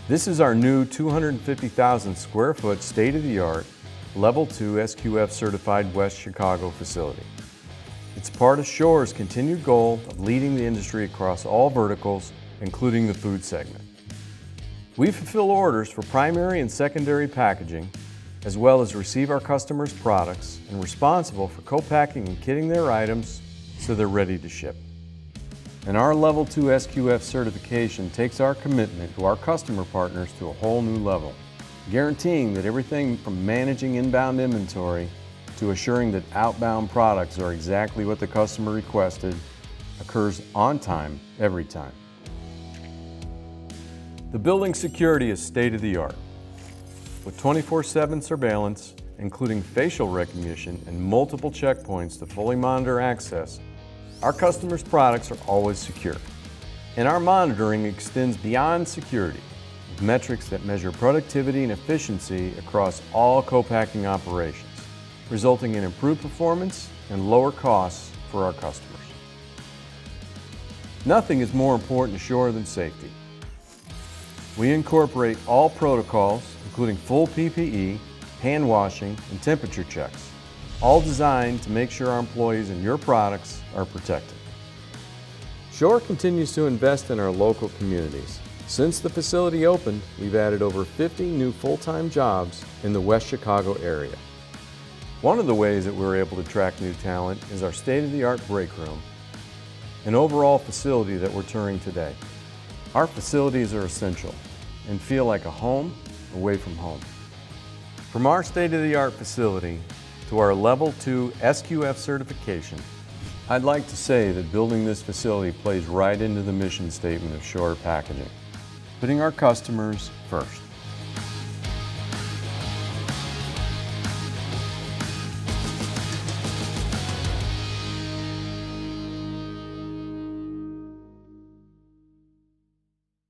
This is our new 250,000 square foot state-of-the-art Level 2 SQF certified West Chicago facility. It's part of Shorr's continued goal of leading the industry across all verticals, including the food segment. We fulfill orders for primary and secondary packaging, as well as receive our customers' products and responsible for co-packing and kitting their items so they're ready to ship. And our Level 2 SQF certification takes our commitment to our customer partners to a whole new level, guaranteeing that everything from managing inbound inventory to assuring that outbound products are exactly what the customer requested occurs on time, every time. The building security is state-of-the-art. With 24/7 surveillance, including facial recognition and multiple checkpoints to fully monitor access, our customers' products are always secure. And our monitoring extends beyond security, with metrics that measure productivity and efficiency across all co-packing operations, resulting in improved performance and lower costs for our customers. Nothing is more important to Shorr than safety. We incorporate all protocols, including full PPE, hand washing, and temperature checks, all designed to make sure our employees and your products are protected. Shorr continues to invest in our local communities. Since the facility opened, we've added over 50 new full-time jobs in the West Chicago area. One of the ways that we're able to attract new talent is our state-of-the-art break room, an overall facility that we're touring today. Our facilities are essential and feel like a home away from home. From our state-of-the-art facility to our Level 2 SQF certification, I'd like to say that building this facility plays right into the mission statement of Shorr Packaging, putting our customers first.